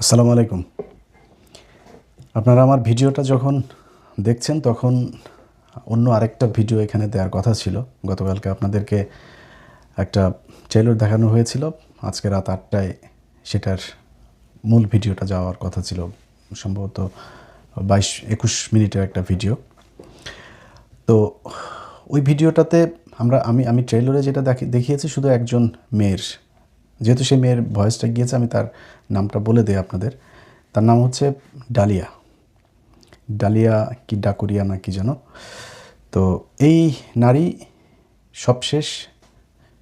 আসসালামু আলাইকুম। আপনারা আমার ভিডিওটা যখন দেখছেন তখন অন্য আরেকটা ভিডিও এখানে দেওয়ার কথা ছিল। গতকালকে আপনাদেরকে একটা ট্রেলার দেখানো হয়েছিল। আজকে রাত ৮টায় সেটার মূল ভিডিওটা যাওয়ার কথা ছিল। সম্ভবত ২২-২১ মিনিটের একটা ভিডিও। তো ওই ভিডিওটাতে আমি ট্রেলারে যেটা দেখিয়েছি শুধু একজন মেয়ের। যেহেতু সেই মেয়ের ভয়েসটা গিয়েছে, আমি তার নামটা বলে দিই আপনাদের। তার নাম হচ্ছে ডালিয়া। ডালিয়া কি ডাকুরিয়া না কি যেন। তো এই নারী সবশেষ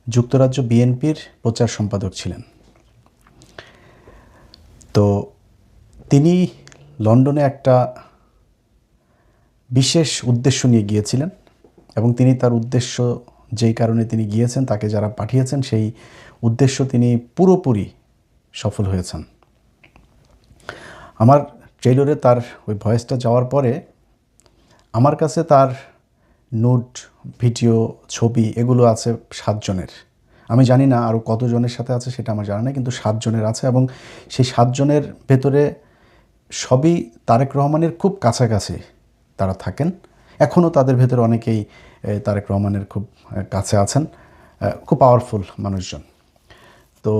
যুক্তরাজ্য বিএনপির প্রচার সম্পাদক ছিলেন। তো তিনি লন্ডনে একটা বিশেষ উদ্দেশ্য নিয়ে গিয়েছিলেন এবং তিনি তার উদ্দেশ্য, যেই কারণে তিনি গিয়েছেন, তাকে যারা পাঠিয়েছেন সেই উদ্দেশ্য তিনি পুরোপুরি সফল হয়েছেন। আমার ট্রেলারে তার ওই ভয়েসটা যাওয়ার পরে আমার কাছে তার নোট, ভিডিও, ছবি এগুলো আছে ৭ জনের। আমি জানি না আরও কতজনের সাথে আছে সেটা আমার জানা নেই, কিন্তু ৭ জনের আছে এবং সেই ৭ জনের ভেতরে সবই তারেক রহমানের খুব কাছাকাছি তারা থাকেন। এখনও তাদের ভেতরে অনেকেই তারেক রহমানের খুব কাছে আছেন, খুব পাওয়ারফুল মানুষজন। তো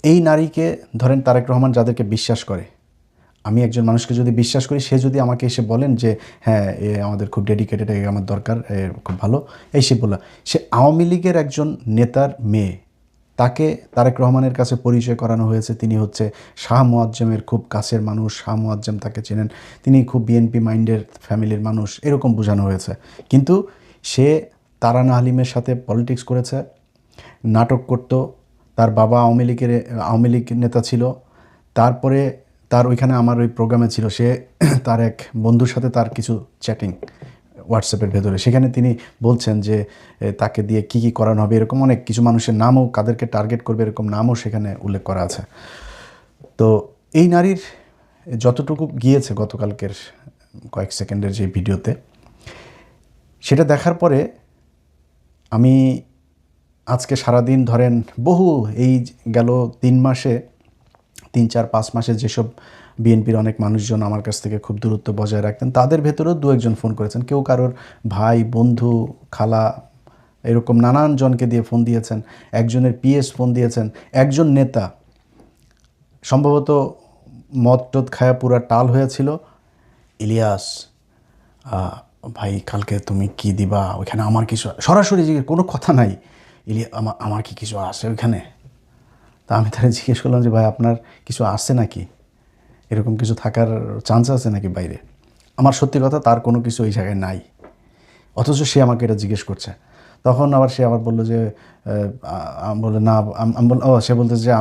এই নারীকে ধরেন, তারেক রহমান যাদেরকে বিশ্বাস করে, আমি একজন মানুষকে যদি বিশ্বাস করি, সে যদি আমাকে এসে বলেন যে হ্যাঁ এ আমাদের খুব ডেডিকেটেড, এ আমার দরকার, খুব ভালো, এই সে বলল, সে আওয়ামী লীগের একজন নেতার মেয়ে, তাকে তারেক রহমানের কাছে পরিচয় করানো হয়েছে। তিনি হচ্ছে শাহ মোয়াজ্জেমের খুব কাছের মানুষ, শাহ মোয়াজ্জেম তাকে চেনেন, তিনি খুব বিএনপি মাইন্ডের ফ্যামিলির মানুষ, এরকম বোঝানো হয়েছে। কিন্তু সে তারানা হালিমের সাথে পলিটিক্স করেছে, নাটক করত, তার বাবা আওয়ামী লীগ নেতা ছিল। তারপরে তার ওইখানে আমার ওই প্রোগ্রামে ছিল, সে তার এক বন্ধুর সাথে তার কিছু চ্যাটিং হোয়াটসঅ্যাপের ভেতরে, সেখানে তিনি বলছেন যে তাকে দিয়ে কী কী করানো হবে, এরকম অনেক কিছু মানুষের নামও, কাদেরকে টার্গেট করবে এরকম নামও সেখানে উল্লেখ করা আছে। তো এই নারীর যতটুকু গিয়েছে গতকালকের কয়েক সেকেন্ডের যে ভিডিওতে, সেটা দেখার পরে আমি আজকে সারাদিন ধরেন এই গেল ৩ মাসে, ৩-৪-৫ মাসে যেসব বিএনপির অনেক মানুষজন আমার কাছ থেকে খুব দূরত্ব বজায় রাখতেন, তাদের ভেতরেও ২-১ জন ফোন করেছেন। কেউ কারোর ভাই, বন্ধু, খালা, এরকম নানান জনকে দিয়ে ফোন দিয়েছেন। একজনের পিএস ফোন দিয়েছেন। একজন নেতা সম্ভবত মদ টদ খায়া পুরা টাল হয়েছিল, ইলিয়াস ভাই কালকে তুমি কি দিবা ওইখানে, আমার কিছু, সরাসরি জিজ্ঞেস, কোনো কথা নাই, আমার কি কিছু আছে ওইখানে? তা আমি তারা জিজ্ঞেস করলাম যে ভাই আপনার কিছু আছে নাকি, এরকম কিছু থাকার চান্স আছে নাকি বাইরে? আমার সত্যি কথা, তার কোনো কিছু ওই জায়গায় নাই, অথচ সে আমাকে এটা জিজ্ঞেস করছে। তখন আবার সে আবার বললো যে আমি বললো না, আমি বল ও সে বলতেছে যে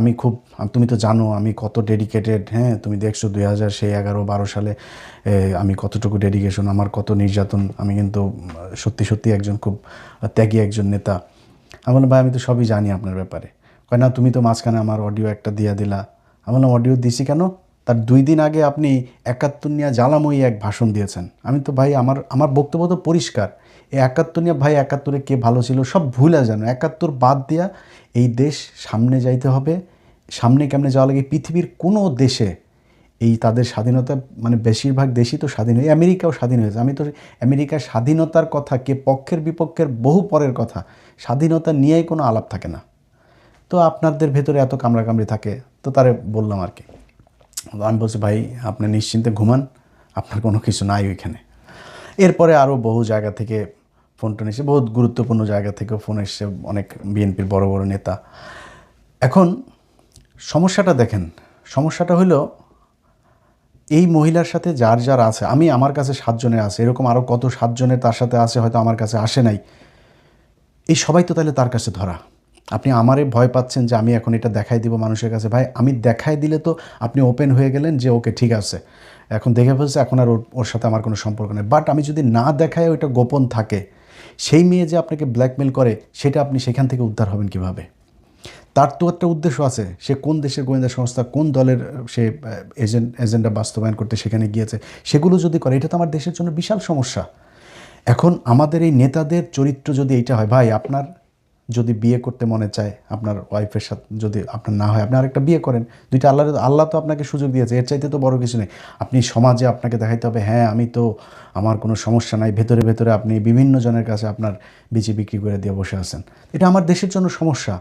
তুমি তো জানো আমি কত ডেডিকেটেড, হ্যাঁ তুমি দেখছো 2011-12 সালে আমি কতটুকু ডেডিকেশন, আমার কত নির্যাতন, আমি কিন্তু সত্যি সত্যি একজন খুব ত্যাগী একজন নেতা। আমি বললাম ভাই আমি তো সবই জানি আপনার ব্যাপারে। কয় না তুমি তো মাঝখানে আমার অডিও একটা দিয়ে দিলা। আমি বললাম অডিও দিছি কেন? তার 2 দিন আগে আপনি 71 নিয়ে জ্বালাময়ী এক ভাষণ দিয়েছেন। আমি তো ভাই আমার বক্তব্য তো পরিষ্কার, এই 71 নিয়ে ভাই 71-এ কে ভালো ছিল সব ভুলে যেন, 71 বাদ দিয়া এই দেশ সামনে যাইতে হবে। সামনে কেমনে যাওয়া লাগে, পৃথিবীর কোনো দেশে এই তাদের স্বাধীনতা, মানে বেশিরভাগ দেশই তো স্বাধীন হয়ে, আমেরিকাও স্বাধীন হয়েছে। আমি তো আমেরিকার স্বাধীনতার কথা, কে পক্ষের বিপক্ষের বহু পরের কথা, স্বাধীনতা নিয়েই কোনো আলাপ থাকে না। তো আপনাদের ভেতরে এত কামড়াকামড়ি থাকে, তো তারে বললাম আর কি। আমি বলছি ভাই আপনি নিশ্চিন্তে ঘুমান, আপনার কোনো কিছু নাই ওইখানে। এরপরে আরও বহু জায়গা থেকে ফোন টোন এসে, বহুত গুরুত্বপূর্ণ জায়গা থেকেও ফোন এসছে, অনেক বিএনপির বড় বড় নেতা। এখন সমস্যাটা দেখেন, সমস্যাটা হলো এই মহিলার সাথে যার আছে, আমার কাছে 7 জনের আছে, এরকম আরও কত 7 জনের তার সাথে আছে, হয়তো আমার কাছে আসে নাই। এই সবাই তো তাহলে তার কাছে ধরা। আপনি আমারে ভয় পাচ্ছেন যে আমি এখন এটা দেখাই দিব মানুষের কাছে। ভাই আমি দেখাই দিলে তো আপনি ওপেন হয়ে গেলেন যে ওকে ঠিক আছে, এখন দেখে ফেলছে, এখন আর ওর সাথে আমার কোনো সম্পর্ক নেই। বাট আমি যদি না দেখাই, ওইটা গোপন থাকে, সেই মেয়ে যে আপনাকে ব্ল্যাকমেল করে, সেটা আপনি সেখান থেকে উদ্ধার হবেন কিভাবে? তার তো একটা উদ্দেশ্য আছে, সে কোন দেশের গোয়েন্দা সংস্থা, কোন দলের সে এজেন্ডা বাস্তবায়ন করতে সেখানে গিয়েছে, সেগুলো যদি করে, এটা তো আমার দেশের জন্য বিশাল সমস্যা। এখন আমাদের এই নেতাদের চরিত্র যদি এইটা হয়, ভাই আপনার যদি বিয়ে করতে মনে চায় আপনার ওয়াইফের সাথে, যদি আপনার না হয় আপনি আরেকটা বিয়ে করেন। দুইটা আল্লাহ তো আপনাকে সুযোগ দিয়েছে, এর চাইতে তো বড় কিছু নেই। আপনি সমাজে আপনাকে দেখাইতে হবে হ্যাঁ আমি তো, আমার কোনো সমস্যা নাই, ভেতরে ভেতরে আপনি বিভিন্ন জনের কাছে আপনার বিচি বিক্রি করে দিয়ে বসে আছেন। এটা আমার দেশের জন্য সমস্যা।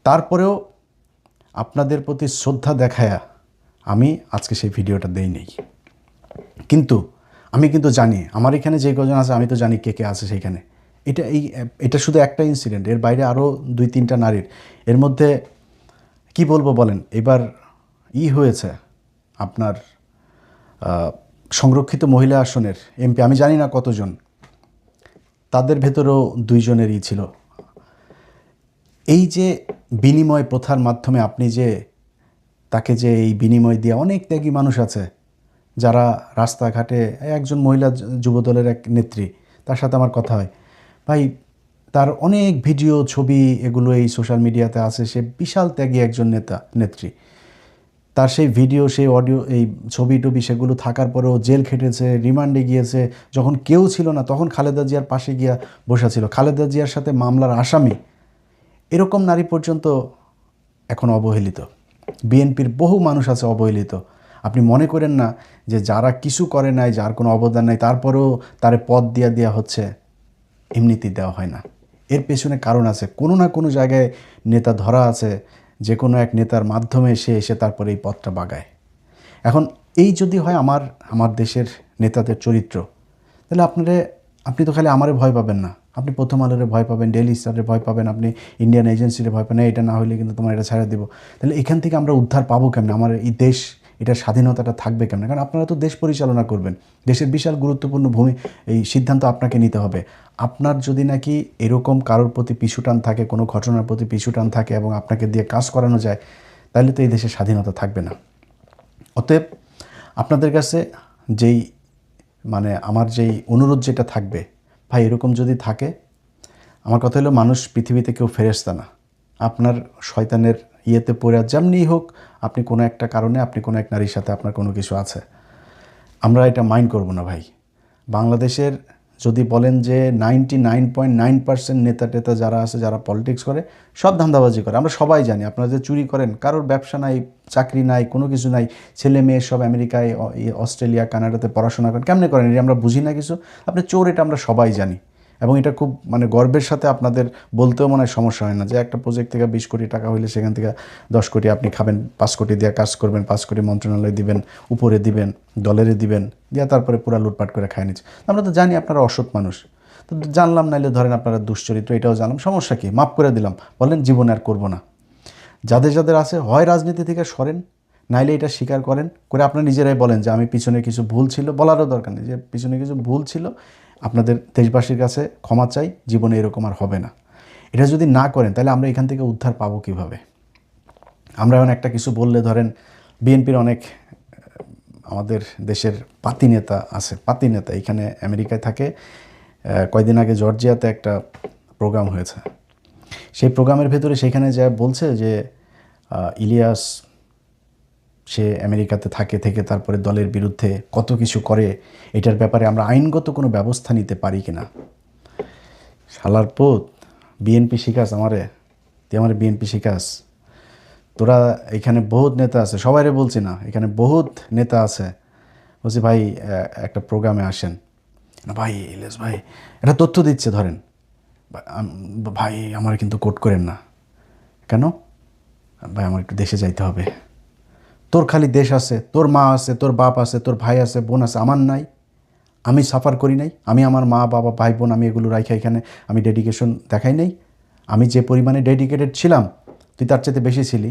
তারপরেও আপনাদের প্রতি শ্রদ্ধা দেখায়া আমি আজকে সেই ভিডিওটা দেই নেই। কিন্তু আমি কিন্তু জানি আমার এখানে যে কজন আছে, আমি তো জানি কে কে আছে সেইখানে। এটা শুধু একটা ইনসিডেন্ট, এর বাইরে আরও 2-3টা নারীর, এর মধ্যে কি বলবো বলেন, এবার হয়েছে আপনার সংরক্ষিত মহিলা আসনের এমপি, আমি জানি না কতজন, তাদের ভেতরেও 2জনেরই ছিল। এই যে বিনিময় প্রথার মাধ্যমে আপনি যে তাকে যে এই বিনিময় দিয়ে, অনেক ত্যাগী মানুষ আছে যারা রাস্তাঘাটে, একজন মহিলা যুবদলের এক নেত্রী, তার সাথে আমার কথা হয়, ভাই তার অনেক ভিডিও ছবি এগুলো এই সোশ্যাল মিডিয়াতে আছে, সে বিশাল ত্যাগী একজন নেত্রী। তার সেই ভিডিও, সেই অডিও, এই ছবি টবি সেগুলো থাকার পরেও জেল খেটেছে, রিমান্ডে গিয়েছে, যখন কেউ ছিল না তখন খালেদা জিয়ার পাশে গিয়া বসা ছিল, খালেদা জিয়ার সাথে মামলার আসামি। এরকম নারী পর্যন্ত এখন অবহেলিত। বিএনপির বহু মানুষ আছে অবহেলিত। আপনি মনে করেন না যে যারা কিছু করে নাই, যার কোনো অবদান নাই, তারপরেও তারে পদ দেওয়া হচ্ছে, এমনিতেই দেওয়া হয় না। এর পেছনে কারণ আছে, কোনো না কোনো জায়গায় নেতা ধরা আছে, যে কোনো এক নেতার মাধ্যমে সে এসে তারপরে এই পদটা বাগায়। এখন এই যদি হয় আমার দেশের নেতাদের চরিত্র, তাহলে আপনি তো খালি আমারে ভয় পাবেন না, আপনি প্রথম আলোরে ভয় পাবেন, ডেইলি স্টারে ভয় পাবেন, আপনি ইন্ডিয়ান এজেন্সিরে ভয় পাবেন, এটা না হলে কিন্তু তোমার এটা ছাড়া দিব। তাহলে এখান থেকে আমরা উদ্ধার পাবো কেমনে? আমার এই দেশ, এটার স্বাধীনতাটা থাকবে কেমনে? কারণ আপনারা তো দেশ পরিচালনা করবেন, দেশের বিশাল গুরুত্বপূর্ণ এই সিদ্ধান্ত আপনাকে নিতে হবে। আপনার যদি নাকি এরকম কারোর প্রতি পিছুটান থাকে, কোনো ঘটনার প্রতি পিছুটান থাকে এবং আপনাকে দিয়ে কাজ করানো যায়, তাহলে তো এই দেশের স্বাধীনতা থাকবে না। অতএব আপনাদের কাছে আমার যেই অনুরোধ যেটা থাকবে, ভাই এরকম যদি থাকে, আমার কথা হলো মানুষ পৃথিবীতে কেউ ফেরেশতা না। আপনার শয়তানের ইয়েতে পড়ে যেমনিই হোক, আপনি কোনো একটা কারণে, আপনি কোনো এক নারীর সাথে আপনার কোনো কিছু আছে, আমরা এটা মাইন্ড করব না ভাই। বাংলাদেশের যদি বলেন যে 99.9% নেতা টেতা যারা আছে, যারা পলিটিক্স করে, সব ধান্দাবাজি করে, আমরা সবাই জানি। আপনারা যে চুরি করেন, কারোর ব্যবসা নাই, চাকরি নাই, কোনো কিছু নাই, ছেলে মেয়ে সব আমেরিকায়, অস্ট্রেলিয়া, কানাডাতে পড়াশোনা করেন, কেমনে করেন এটা আমরা বুঝি না কিছু। আপনি চোর, এটা আমরা সবাই জানি। এবং এটা খুব গর্বের সাথে আপনাদের বলতেও মনে হয় সমস্যা হয় না যে একটা প্রজেক্ট থেকে 20 কোটি টাকা হইলে সেখান থেকে 10 কোটি আপনি খাবেন, 5 কোটি দিয়ে কাজ করবেন, 5 কোটি মন্ত্রণালয় দিবেন, উপরে দিবেন, দলেরে দিবেন, দিয়া তারপরে পুরা লুটপাট করে খায় নিচ্ছে। আমরা তো জানি আপনারা অসৎ মানুষ, তো জানলাম, নাইলে ধরেন আপনারা দুশ্চরিত্র, এটাও জানলাম, সমস্যা কি, মাফ করে দিলাম, বলেন জীবনে আর করবো না। যাদের আছে, হয় রাজনীতি থেকে সরেন, নাইলে এটা স্বীকার করেন, করে আপনারা নিজেরাই বলেন যে আমি পিছনে কিছু ভুল ছিল, বলারও দরকার নেই যে পিছনে কিছু ভুল ছিল, আপনাদের দেশবাসীর কাছে ক্ষমা চাই, জীবনে এরকম আর হবে না। এটা যদি না করেন, তাহলে আমরা এখান থেকে উদ্ধার পাবো কীভাবে? আমরা এখন একটা কিছু বললে, ধরেন বিএনপির অনেক আমাদের দেশের পাতি নেতা আছে, পাতি নেতা এখানে আমেরিকায় থাকে। কয়দিন আগে জর্জিয়াতে একটা প্রোগ্রাম হয়েছে, সেই প্রোগ্রামের ভেতরে সেখানে যা বলছে যে ইলিয়াস সে আমেরিকাতে থেকে তারপরে দলের বিরুদ্ধে কত কিছু করে, এটার ব্যাপারে আমরা আইনগত কোনো ব্যবস্থা নিতে পারি কি না। শালার পুত, বিএনপি শিখাস আমারে, তুই আমার বিএনপি শিখাস? তোরা এখানে বহুত নেতা আছে, সবাইরে বলছি না, এখানে বহুত নেতা আছে, বলছি ভাই একটা প্রোগ্রামে আসেন না। ভাই ইলিয়াস ভাই এটা তথ্য দিচ্ছে, ধরেন ভাই আমার কিন্তু কোট করেন না। কেন ভাই? আমার একটু দেশে যাইতে হবে। তোর খালি দেশ আছে, তোর মা আছে, তোর বাপ আছে, তোর ভাই আছে, বোন আছে, আমার নাই? আমি সাফার করি নাই? আমি আমার মা বাবা ভাই বোন আমি এগুলো রাখা এখানে আমি ডেডিকেশন দেখাই নাই? আমি যে পরিমাণে ডেডিকেটেড ছিলাম, তুই তার চাইতে বেশি ছিলি।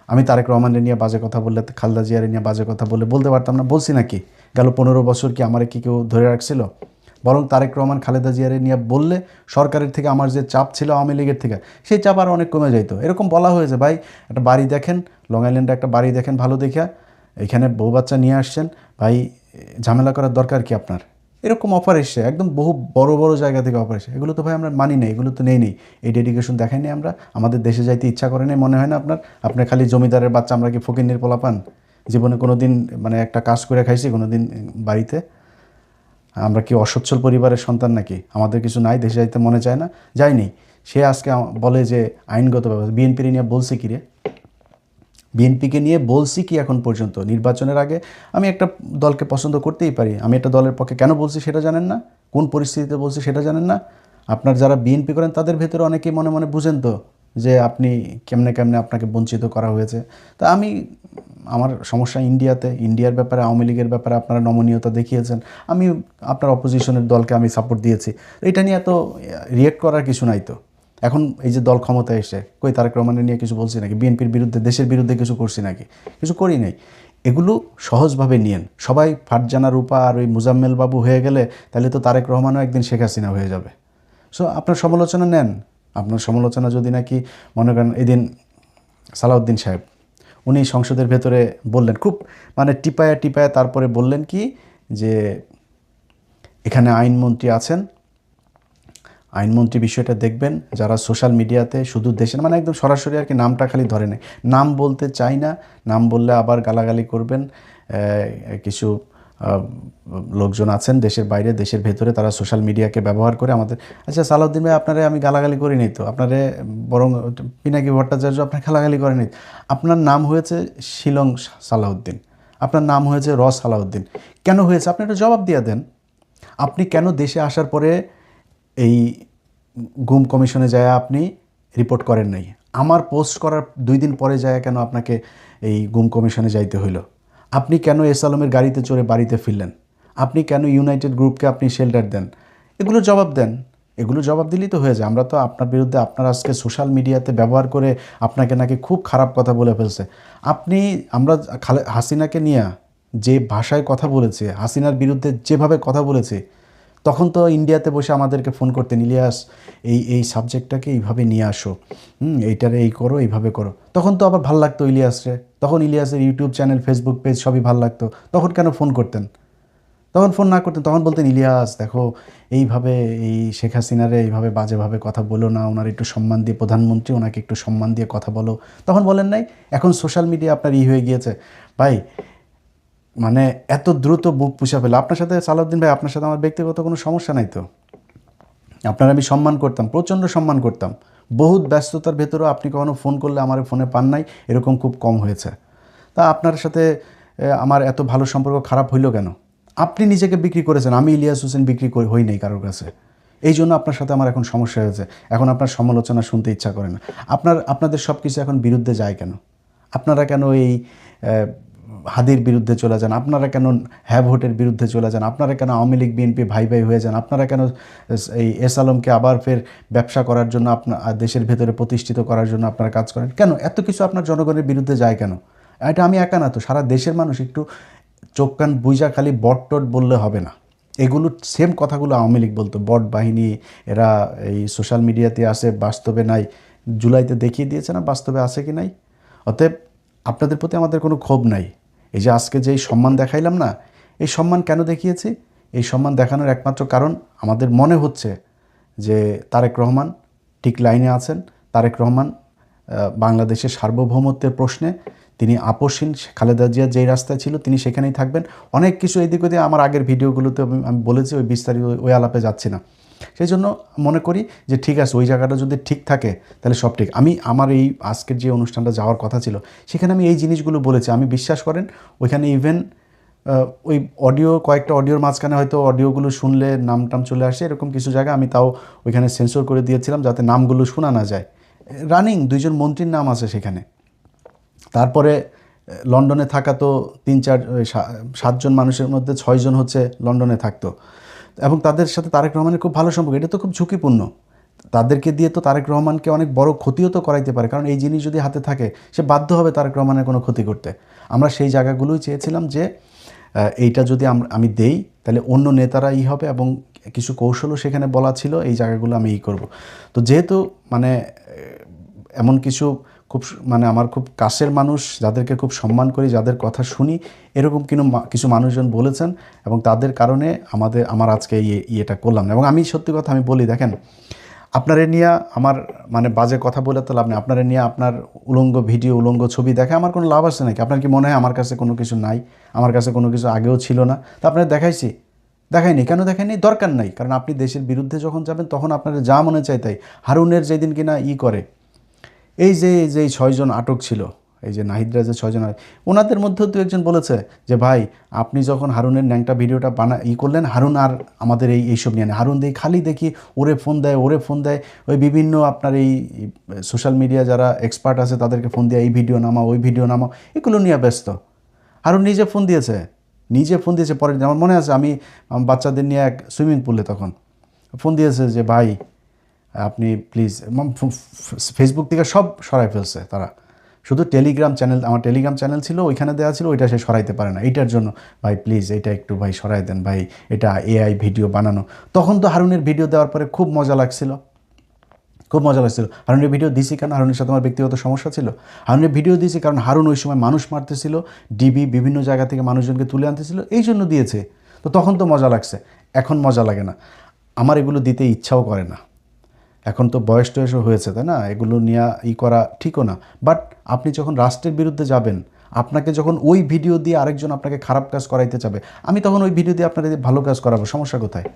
আমি তারেক রহমানের নিয়ে বাজে কথা বললে, খালেদা জিয়ার নিয়ে বাজে কথা বলতে পারতাম না? বলছি নাকি? গেল 15 বছর কি আমার কি কেউ ধরে রাখছিল? বরং তারেক রহমান খালেদা জিয়ার নিয়ে বললে সরকারের থেকে আমার যে চাপ ছিল আওয়ামী লীগের থেকে, সেই চাপ আরও অনেক কমে যাইতো। এরকম বলা হয়েছে, ভাই একটা বাড়ি দেখেন, লং আইল্যান্ডে একটা বাড়ি দেখেন ভালো দেখা, এখানে বউ বাচ্চা নিয়ে আসছেন, ভাই ঝামেলা করার দরকার কি আপনার? এরকম অফার এসছে, একদম বহু বড় বড় জায়গা থেকে অফার এসছে। এগুলো তো ভাই আমরা মানি নাই, এগুলো তো নেই, এই ডেডিকেশন দেখাই নেই আমরা। আমাদের দেশে যাইতে ইচ্ছা করে নাই মনে হয় না আপনার খালি জমিদারের বাচ্চা, আমরা কি ফকিন্নির পোলা পান? জীবনে কোনো দিন একটা কাজ করে খাইছি কোনো দিন বাড়িতে? আমরা কি অসচ্ছল পরিবারের সন্তান নাকি? আমাদের কিছু নাই, দেশে যাইতে মনে চায় না? যাইনি, সে আজকে বলে যে আইনগত ব্যবস্থা। বিএনপি নিয়ে বলছে কি রে? বিএনপিকে নিয়ে বলছি কি এখন পর্যন্ত? নির্বাচনের আগে আমি একটা দলকে পছন্দ করতেই পারি, আমি একটা দলের পক্ষে কেন বলছি সেটা জানেন না, কোন পরিস্থিতিতে বলছি সেটা জানেন না। আপনার যারা বিএনপি করেন তাদের ভেতরে অনেকেই মনে মনে বুঝেন তো যে আপনি কেমনে কেমনে আপনাকে বঞ্চিত করা হয়েছে। তা আমি, আমার সমস্যা ইন্ডিয়ার ব্যাপারে, আওয়ামী লীগের ব্যাপারে আপনারা নমনীয়তা দেখিয়েছেন, আমি আপনার অপোজিশনের দলকে আমি সাপোর্ট দিয়েছি। এটা নিয়ে এত রিয়েক্ট করার কিছু নাই তো। এখন এই যে দল ক্ষমতায় এসে কই তারেক রহমানের নিয়ে কিছু বলছি নাকি? বিএনপির বিরুদ্ধে, দেশের বিরুদ্ধে কিছু করছি নাকি? কিছু করি নাই। এগুলো সহজভাবে নিয়েন। সবাই ফারজানা রূপা আর ওই মুজাম্মেল বাবু হয়ে গেলে তাহলে তো তারেক রহমানও একদিন শেখ হাসিনা হয়ে যাবে। সো আপনার সমালোচনা নেন। আপনার সমালোচনা যদি নাকি মনে করেন, এদিন সালাউদ্দিন সাহেব উনি সংসদের ভেতরে বললেন খুব মানে টিপায়া তারপরে বললেন কি যে এখানে আইনমন্ত্রী আছেন, আইনমন্ত্রী বিষয়টা দেখবেন। যারা সোশ্যাল মিডিয়াতে শুধু দেশের, মানে একদম সরাসরি আর কি নামটা খালি ধরে নেয়, নাম বলতে চাই না, নাম বললে আবার গালাগালি করবেন। কিছু লোকজন আছেন দেশের বাইরে দেশের ভেতরে, তারা সোশ্যাল মিডিয়াকে ব্যবহার করে আমাদের। আচ্ছা সালাউদ্দিন ভাই, আপনারে আমি গালাগালি করি নাই তো, আপনারে বরং পিনাকি ভট্টাচার্য আপনার গালাগালি করেনি। আপনার নাম হয়েছে শিলং সালাউদ্দিন, আপনার নাম হয়েছে সালাউদ্দিন। কেন হয়েছে আপনি একটা জবাব দিয়ে দেন। আপনি কেন দেশে আসার পরে এই গুম কমিশনে যায় আপনি রিপোর্ট করেন নাই? আমার পোস্ট করার 2 দিন পরে যায় কেন আপনাকে এই গুম কমিশনে যাইতে হইল? আপনি কেন এস আলমের গাড়িতে চড়ে বাড়িতে ফিরলেন? আপনি কেন ইউনাইটেড গ্রুপকে আপনি শেল্টার দেন? এগুলো জবাব দেন। এগুলো জবাব দিলেই তো হয়ে যায়। আমরা তো আপনার বিরুদ্ধে, আপনার আজকে সোশ্যাল মিডিয়াতে ব্যবহার করে আপনাকে নাকি খুব খারাপ কথা বলে ফেলছে। আমরা হাসিনাকে নিয়ে যে ভাষায় কথা বলেছি, হাসিনার বিরুদ্ধে যেভাবে কথা বলেছি, তখন তো ইন্ডিয়াতে বসে আমাদেরকে ফোন করতেন, ইলিয়াস এই সাবজেক্টটাকে এইভাবে নিয়ে আসো, এইটারে এই করো, এইভাবে করো। তখন তো আবার ভাল লাগতো ইলিয়াসরে, তখন ইলিয়াসের ইউটিউব চ্যানেল, ফেসবুক পেজ সবই ভাল লাগতো। তখন কেন ফোন করতেন? তখন ফোন না করতেন, তখন বলতেন ইলিয়াস দেখো এইভাবে এই শেখ হাসিনারে এইভাবে বাজেভাবে কথা বলো না, ওনার একটু সম্মান দিয়ে, প্রধানমন্ত্রী ওনাকে একটু সম্মান দিয়ে কথা বলো। তখন বলেন নাই? এখন সোশ্যাল মিডিয়া আপনার হয়ে গিয়েছে ভাই, মানে এত দ্রুত বুক পুষা ফেলে। আপনার সাথে সালাউদ্দিন ভাই, আপনার সাথে আমার ব্যক্তিগত কোনো সমস্যা নাই তো। আপনার আমি সম্মান করতাম, প্রচণ্ড সম্মান করতাম। বহুত ব্যস্ততার ভেতরেও আপনি কখনো ফোন করলে আমার ফোনে পান নাই, এরকম খুব কম হয়েছে। তা আপনার সাথে আমার এত ভালো সম্পর্ক খারাপ হইল কেন? আপনি নিজেকে বিক্রি করেছেন, আমি ইলিয়াস হোসেন বিক্রি হই নাই কারোর কাছে। এই জন্য আপনার সাথে আমার এখন সমস্যা হয়েছে। এখন আপনার সমালোচনা শুনতে ইচ্ছা করে না। আপনাদের সব কিছু এখন বিরুদ্ধে যায় কেন? আপনারা কেন এই হাদির বিরুদ্ধে চলে যান? আপনারা কেন ভোটের বিরুদ্ধে চলে যান? আপনারা কেন আওয়ামী লীগ বিএনপি ভাই ভাই হয়ে যান? আপনারা কেন এই এস আলমকে আবার ফের ব্যবসা করার জন্য, আপনার দেশের ভেতরে প্রতিষ্ঠিত করার জন্য আপনারা কাজ করেন কেন? এত কিছু আপনার জনগণের বিরুদ্ধে যায় কেন? এটা আমি একা না তো, সারা দেশের মানুষ। একটু চোখ কান বুইজা খালি বট টট বললে হবে না। এগুলো সেম কথাগুলো আওয়ামী লীগ বলতো, বট বাহিনী, এরা এই সোশ্যাল মিডিয়াতে আসে, বাস্তবে নাই। জুলাইতে দেখিয়ে দিয়েছে না বাস্তবে আছে কি নাই। অতএব আপনাদের প্রতি আমাদের কোনো ক্ষোভ নাই। এই যে আজকে যেই সম্মান দেখাইলাম না, এই সম্মান কেন দেখিয়েছি? এই সম্মান দেখানোর একমাত্র কারণ, আমাদের মনে হচ্ছে যে তারেক রহমান ঠিক লাইনে আছেন। তারেক রহমান বাংলাদেশের সার্বভৌমত্বের প্রশ্নে তিনি আপোষহীন। খালেদা জিয়া যেই রাস্তায় ছিল তিনি সেখানেই থাকবেন। অনেক কিছু এদিক ওদিক আমার আগের ভিডিওগুলোতে আমি বলেছি, ওই বিস্তারিত ওই আলাপে যাচ্ছি না। সেই জন্য মনে করি যে ঠিক আছে, ওই জায়গাটা যদি ঠিক থাকে তাহলে সব ঠিক। আমার এই আজকের যে অনুষ্ঠানটা যাওয়ার কথা ছিল সেখানে আমি এই জিনিসগুলো বলেছি। আমি বিশ্বাস করেন ওইখানে ইভেন ওই কয়েকটা অডিওর মাঝখানে হয়তো অডিওগুলো শুনলে নাম টাম চলে আসে, এরকম কিছু জায়গা আমি তাও ওইখানে সেন্সর করে দিয়েছিলাম যাতে নামগুলো শোনা না যায়। রানিং 2 জন মন্ত্রীর নাম আছে সেখানে। তারপরে লন্ডনে থাকা তো 7 জন মানুষের মধ্যে 6 জন হচ্ছে লন্ডনে থাকতো, এবং তাদের সাথে তারেক রহমানের খুব ভালো সম্পর্ক। এটা তো খুব ঝুঁকিপূর্ণ। তাদেরকে দিয়ে তো তারেক রহমানকে অনেক বড় ক্ষতিও তো করাইতে পারে, কারণ এই জিনিস যদি হাতে থাকে সে বাধ্য হবে তারেক রহমানের কোনো ক্ষতি করতে। আমরা সেই জায়গাগুলোই চেয়েছিলাম যে এইটা যদি আমি দেই তাহলে অন্য নেতারা হবে, এবং কিছু কৌশলও সেখানে বলা ছিল, এই জায়গাগুলো আমি করব। তো যেহেতু মানে এমন কিছু খুব মানে আমার খুব কাছের মানুষ, যাদেরকে খুব সম্মান করি, যাদের কথা শুনি, এরকম কিছু মানুষজন বলেছেন, এবং তাদের কারণে আমার আজকে ইয়েটা করলাম না। এবং আমি সত্যি কথা আমি বলি, দেখেন আপনারে নিয়ে আমার মানে বাজে কথা বলে তো লাভ নেই। আপনারে নিয়ে আপনার উলঙ্গ ভিডিও, উলঙ্গ ছবি দেখে আমার কোনো লাভ আছে নাকি? আপনার কি মনে হয় আমার কাছে কোনো কিছু নাই? আমার কাছে কোনো কিছু আগেও ছিল না? তা আপনারা দেখাইছি, দেখায়নি। কেন দেখায়নি? দরকার নাই। কারণ আপনি দেশের বিরুদ্ধে যখন যাবেন তখন আপনার যা মনে চায় তাই। হারুনের যেদিন কিনা করে, এই যে 6 জন আটক ছিল, এই যে নাহিদরা যে 6 জন, ওনাদের মধ্যেও দু একজন বলেছে যে ভাই আপনি যখন হারুনের ন্যাংটা ভিডিওটা করলেন, হারুন আর আমাদের এইসব নিয়ে নেই। হারুন খালি দেখি ওরে ফোন দেয়, ওই বিভিন্ন আপনার এই সোশ্যাল মিডিয়া যারা এক্সপার্ট আছে তাদেরকে ফোন দিয়ে এই ভিডিও নামাও, ওই ভিডিও নামাও, এগুলো নিয়ে ব্যস্ত। হারুন নিজে ফোন দিয়েছে পরের দিন। আমার মনে আছে, আমি বাচ্চাদের নিয়ে এক সুইমিং পুলে তখন ফোন দিয়েছে যে ভাই আপনি প্লিজ, ফেসবুক থেকে সব সরাই ফেলছে তারা, শুধু টেলিগ্রাম চ্যানেল, আমার টেলিগ্রাম চ্যানেল ছিল ওইখানে দেওয়া ছিল, ওইটা সে সরাইতে পারে না। এইটার জন্য ভাই প্লিজ এটা একটু ভাই সরাই দেন ভাই, এটা এআই ভিডিও বানানো। তখন তো হারুনের ভিডিও দেওয়ার পরে খুব মজা লাগছিল। হারুনের ভিডিও দিছি কারণ হারুনের সাথে আমার ব্যক্তিগত সমস্যা ছিল। হারুনের ভিডিও দিয়েছি কারণ হারুন ওই সময় মানুষ মারতেছিল, ডিবি বিভিন্ন জায়গা থেকে মানুষজনকে তুলে আনতেছিল, এই জন্য দিয়েছে। তো তখন তো মজা লাগছে, এখন মজা লাগে না। আমার এগুলো দিতে ইচ্ছাও করে না। এখন তো বয়স টয়সও হয়েছে, তাই না? এগুলো নিয়ে করা ঠিকও না। বাট আপনি যখন রাষ্ট্রের বিরুদ্ধে যাবেন, আপনাকে যখন ওই ভিডিও দিয়ে আরেকজন আপনাকে খারাপ কাজ করাইতে চাবে, আমি তখন ওই ভিডিও দিয়ে আপনাদের ভালো কাজ করাবো, সমস্যা কোথায়?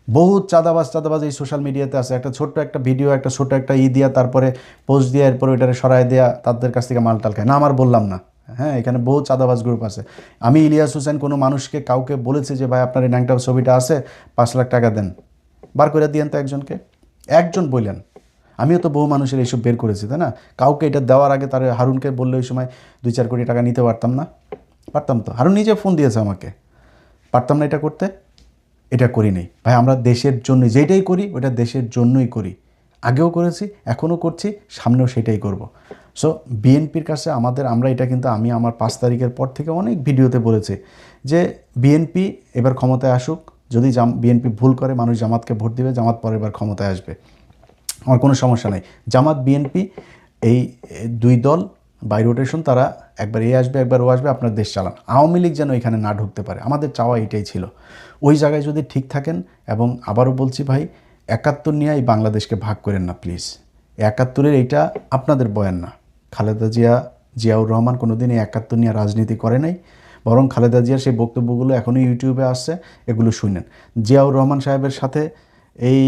বহুত চাঁদাবাজ এই সোশ্যাল মিডিয়াতে আছে। একটা ছোট্ট একটা ভিডিও, একটা ছোট একটা দিয়া, তারপরে পোস্ট দিয়ে এরপরে ওইটারে সরাই দেওয়া, তাদের কাছ থেকে মালটাল খায় না। আমার বললাম না, হ্যাঁ, এখানে বহুত চাঁদাবাজ গ্রুপ আছে। আমি ইলিয়াস হোসেন কোনো মানুষকে কাউকে বলেছে যে ভাই আপনার এই ন্যাংটা ছবিটা আছে, 5 লাখ টাকা দেন, বার করে দিয়েন তো একজন বললেন। আমিও তো বহু মানুষের এইসব বের করেছি, তাই না? কাউকে এটা দেওয়ার আগে তার হারুনকে বললে ওই সময় 2-4 কোটি টাকা নিতে পারতাম না? পারতাম তো। হারুন নিজে ফোন দিয়েছে আমাকে, পারতাম না এটা করতে? এটা করি নাই ভাই। আমরা দেশের জন্য যেটাই করি ওটা দেশের জন্যই করি, আগেও করেছি, এখনও করছি, সামনেও সেটাই করব। সো বিএনপির কাছে আমরা এটা কিন্তু আমি আমার 5 তারিখের পর থেকে অনেক ভিডিওতে বলেছি যে বিএনপি এবার ক্ষমতায় আসুক। যদি বিএনপি ভুল করে, মানুষ জামাতকে ভোট দিবে, জামাত পরের বার ক্ষমতায় আসবে, আমার কোনো সমস্যা নাই। জামাত বিএনপি এই 2 দল বাই রোটেশন, তারা একবার আসবে একবার ও আসবে, আপনার দেশ চালান। আওয়ামী লীগ যেন এখানে না ঢুকতে পারে, আমাদের চাওয়া এটাই ছিল। ওই জায়গায় যদি ঠিক থাকেন, এবং আবারও বলছি ভাই, 71 নিয়ে এই বাংলাদেশকে ভাগ করেন না প্লিজ। 71-এর এইটা আপনাদের বয়ান না। খালেদা জিয়াউর রহমান কোনোদিন এই 71 নিয়ে রাজনীতি করে নাই, বরং খালেদা জিয়ার সেই বক্তব্যগুলো এখনও ইউটিউবে আসছে, এগুলো শুনেন। জিয়াউর রহমান সাহেবের সাথে এই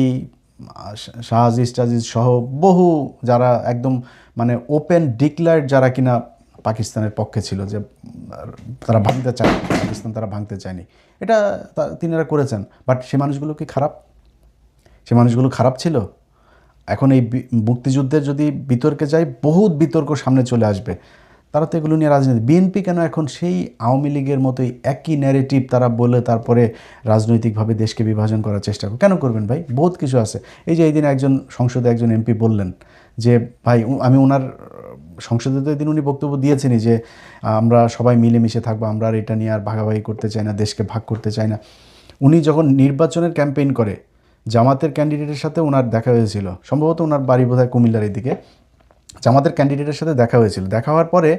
শাহজিজ টাজিজ সহ বহু যারা একদম মানে ওপেন ডিক্লায়ার্ড, যারা কিনা পাকিস্তানের পক্ষে ছিল, যে তারা ভাঙতে চায় পাকিস্তান, তারা ভাঙতে চায়নি, এটা তিনারা করেছেন। বাট সে মানুষগুলো কি খারাপ? সে মানুষগুলো খারাপ ছিল? এখন এই মুক্তিযুদ্ধের যদি বিতর্কে যাই, বহুত বিতর্ক সামনে চলে আসবে। তারা তো এগুলো নিয়ে রাজনীতি। বিএনপি কেন এখন সেই আওয়ামী লীগের মতোই একই ন্যারেটিভ তারা বলে তারপরে রাজনৈতিকভাবে দেশকে বিভাজন করার চেষ্টা কেন করবেন ভাই? বহুত কিছু আছে। এই যে এই দিন একজন সংসদে একজন এমপি বললেন যে ভাই, আমি ওনার সংসদে তো এদিন উনি বক্তব্য দিয়েছেনই যে আমরা সবাই মিলেমিশে থাকবো, আমরা আর এটা নিয়ে আর ভাগাভাগি করতে চাই না, দেশকে ভাগ করতে চাই না। উনি যখন নির্বাচনের ক্যাম্পেইন করে, জামাতের ক্যান্ডিডেটের সাথে ওনার দেখা হয়েছিল, সম্ভবত ওনার বাড়ি বোধহয় কুমিল্লার এদিকে, জামাতের ক্যান্ডিডেটের সাথে দেখা হয়েছিল। দেখা হওয়ার পরে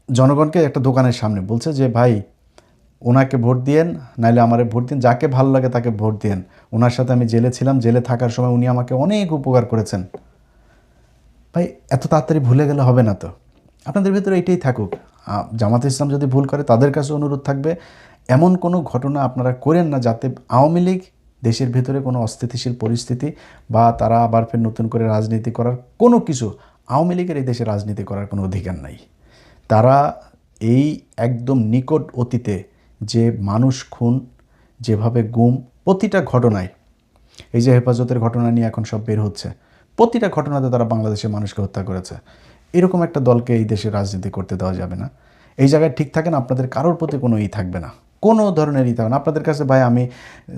জনগণকে একটা দোকানের সামনে বলছে যে ভাই ওনাকে ভোট দিয়েন, নাইলে আমারে ভোট দিন, যাকে ভালো লাগে তাকে ভোট দিয়েন। ওনার সাথে আমি জেলে ছিলাম, জেলে থাকার সময় উনি আমাকে অনেক উপকার করেছেন। ভাই এত তাড়াতাড়ি ভুলে গেলে হবে না তো। আপনাদের ভিতরে এইটাই থাকুক। জামাতে ইসলাম যদি ভুল করে, তাদের কাছে অনুরোধ থাকবে এমন কোনো ঘটনা আপনারা করেন না যাতে আওয়ামী লীগ দেশের ভেতরে কোনো অস্থিতিশীল পরিস্থিতি বা তারা আবার ফের নতুন করে রাজনীতি করার কোনো কিছু, আওয়ামী লীগের এই দেশে রাজনীতি করার কোনো অধিকার নাই। তারা এই একদম নিকট অতীতে যে মানুষ খুন, যেভাবে গুম, প্রতিটা ঘটনায়, এই যে হেফাজতের ঘটনা নিয়ে এখন সব বের হচ্ছে, প্রতিটা ঘটনাতে তারা বাংলাদেশের মানুষকে হত্যা করেছে। এরকম একটা দলকে এই দেশে রাজনীতি করতে দেওয়া যাবে না। এই জায়গায় ঠিক থাকেন, আপনাদের কারোর প্রতি কোনো থাকবে না, কোনো ধরনের থাকবে না আপনাদের কাছে। ভাই আমি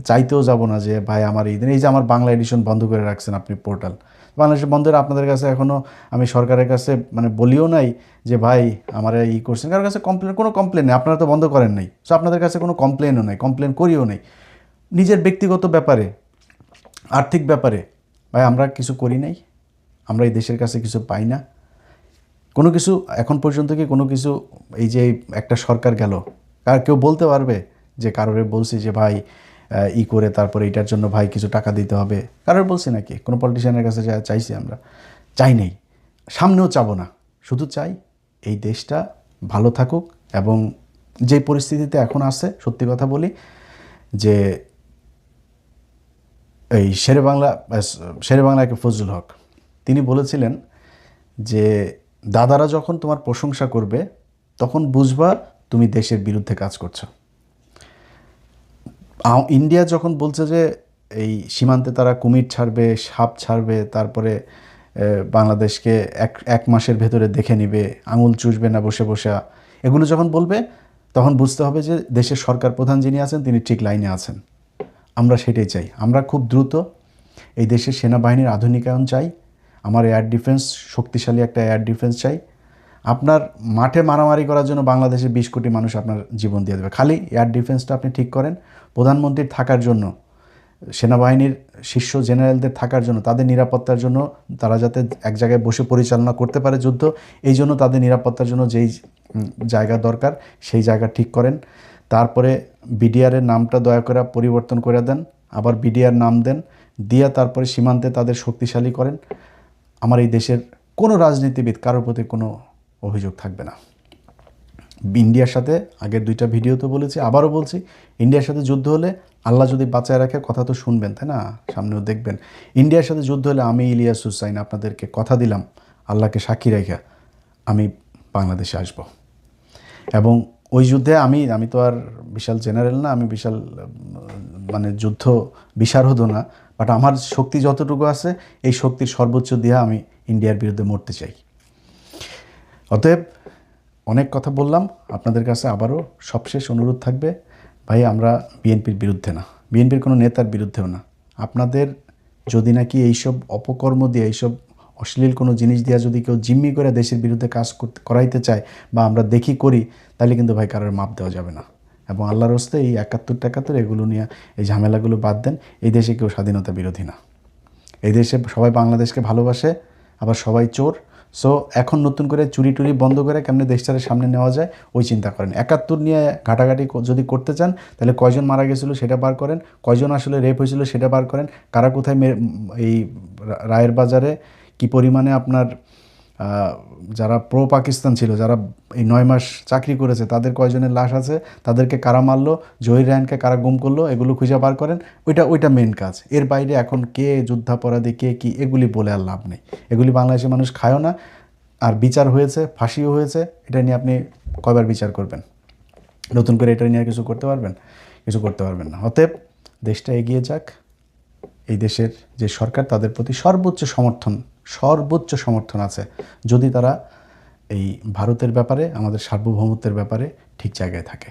চাইতেও যাব না যে ভাই আমার এই যে আমার বাংলা এডিশন বন্ধ করে রাখছেন আপনি, পোর্টাল বাংলাদেশের বন্ধের, আপনাদের কাছে এখনও আমি সরকারের কাছে মানে বলিও নাই যে ভাই আমার করছেন, কারোর কাছে কোনো কমপ্লেন নেই, আপনারা তো বন্ধ করেন নাই। সো আপনাদের কাছে কোনো কমপ্লেনও নাই, কমপ্লেন করিও নেই। নিজের ব্যক্তিগত ব্যাপারে, আর্থিক ব্যাপারে ভাই আমরা কিছু করি নাই, আমরা এই দেশের কাছে কিছু পাই না, কোনো কিছু এখন পর্যন্ত কি কোনো কিছু, এই যে একটা সরকার গেল, আর কেউ বলতে পারবে যে কারোরে বলছি যে ভাই করে তারপরে এটার জন্য ভাই কিছু টাকা দিতে হবে, কারোর বলছি নাকি? কোনো পলিটিশিয়ানের কাছে যা চাইছি আমরা? চাই নেই, সামনেও চাবো না। শুধু চাই এই দেশটা ভালো থাকুক এবং যে পরিস্থিতিতে এখন আছে, সত্যি কথা বলি যে এই শেরেবাংলা একে ফজলুল হক তিনি বলেছিলেন যে দাদারা যখন তোমার প্রশংসা করবে তখন বুঝবা তুমি দেশের বিরুদ্ধে কাজ করছো। ইন্ডিয়া যখন বলছে যে এই সীমান্তে তারা কুমির ছাড়বে, সাপ ছাড়বে, তারপরে বাংলাদেশকে এক মাসের ভেতরে দেখে নিবে, আঙুল চুষবে না বসে বসে, এগুলো যখন বলবে তখন বুঝতে হবে যে দেশের সরকার প্রধান যিনি আছেন তিনি ঠিক লাইনে আছেন। আমরা সেটাই চাই। আমরা খুব দ্রুত এই দেশের সেনাবাহিনীর আধুনিকায়ন চাই। আমার এয়ার ডিফেন্স, শক্তিশালী একটা এয়ার ডিফেন্স চাই। আপনার মাঠে মারামারি করার জন্য বাংলাদেশে 20 কোটি মানুষ আপনার জীবন দিয়ে দেবে, খালি এয়ার ডিফেন্সটা আপনি ঠিক করেন। প্রধানমন্ত্রীর থাকার জন্য, সেনাবাহিনীর শীর্ষ জেনারেলদের থাকার জন্য, তাদের নিরাপত্তার জন্য, তারা যাতে এক জায়গায় বসে পরিচালনা করতে পারে যুদ্ধ, এই জন্য তাদের নিরাপত্তার জন্য যেই জায়গা দরকার সেই জায়গা ঠিক করেন। তারপরে বিডিআরের নামটা দয়া করে পরিবর্তন করে দেন, আবার বিডিআর নাম দেন, দিয়া তারপরে সীমান্তে তাদের শক্তিশালী করেন। আমার এই দেশের কোনো রাজনীতিবিদ কারোর প্রতি কোনো অভিযোগ থাকবে না। ইন্ডিয়ার সাথে আগের 2টা ভিডিওতে বলেছি, আবারও বলছি, ইন্ডিয়ার সাথে যুদ্ধ হলে আল্লাহ যদি বাঁচায় রাখে, কথা তো শুনবেন তাই না, সামনেও দেখবেন। ইন্ডিয়ার সাথে যুদ্ধ হলে আমি ইলিয়াস হুসাইন আপনাদেরকে কথা দিলাম, আল্লাহকে সাক্ষী রেখে আমি বাংলাদেশে আসব। এবং ওই যুদ্ধে আমি তো আর বিশাল জেনারেল না, আমি বিশাল মানে যুদ্ধ বিশারদ না, বাট আমার শক্তি যতটুকু আছে এই শক্তির সর্বোচ্চ দিয়ে আমি ইন্ডিয়ার বিরুদ্ধে মরতে চাই। অতএব অনেক কথা বললাম আপনাদের কাছে, আবারও সবশেষ অনুরোধ থাকবে, ভাই আমরা বিএনপির বিরুদ্ধে না, বিএনপির কোনো নেতার বিরুদ্ধেও না। আপনাদের যদি নাকি এইসব অপকর্ম দিয়ে, এইসব অশ্লীল কোনো জিনিস দিয়ে যদি কেউ জিম্মি করে দেশের বিরুদ্ধে কাজ করাইতে চায় বা আমরা দেখি করি, তাহলে কিন্তু ভাই কারোর মাপ দেওয়া যাবে না। এবং আল্লাহর হস্তে এই 71 এগুলো নিয়ে এই ঝামেলাগুলো বাদ দেন। এই দেশে কেউ স্বাধীনতা বিরোধী না, এই দেশে সবাই বাংলাদেশকে ভালোবাসে, আবার সবাই চোর। সো এখন নতুন করে চুরি টুরি বন্ধ করে কেমনে দেশটারে সামনে নেওয়া যায় ওই চিন্তা করেন। 71 নিয়ে ঘাটাঘাটি যদি করতে চান তাহলে কয়জন মারা গেছিলো সেটা বার করেন, কয়জন আসলে রেপ হয়েছিল সেটা বার করেন, কারা কোথায় এই রায়ের বাজারে কি পরিমাণে আপনার যারা প্রো পাকিস্তান ছিল, যারা এই 9 মাস চাকরি করেছে, তাদের কয়জনের লাশ আছে, তাদেরকে কারা মারলো, জহির রায়হানকে কারা গুম করলো, এগুলো খুঁজে বার করেন। ওইটা মেন কাজ। এর বাইরে এখন কে যুদ্ধাপরাধী কে কি এগুলি বলে আর লাভ নেই। এগুলি বাংলাদেশের মানুষ খায়ও না। আর বিচার হয়েছে, ফাঁসিও হয়েছে, এটা নিয়ে আপনি কয়বার বিচার করবেন? নতুন করে এটা নিয়ে কিছু করতে পারবেন? কিছু করতে পারবেন না। অতএব দেশটা এগিয়ে যাক। এই দেশের যে সরকার, তাদের প্রতি সর্বোচ্চ সমর্থন আছে, যদি তারা এই ভারতের ব্যাপারে, আমাদের সার্বভৌমত্বের ব্যাপারে ঠিক জায়গায় থাকে।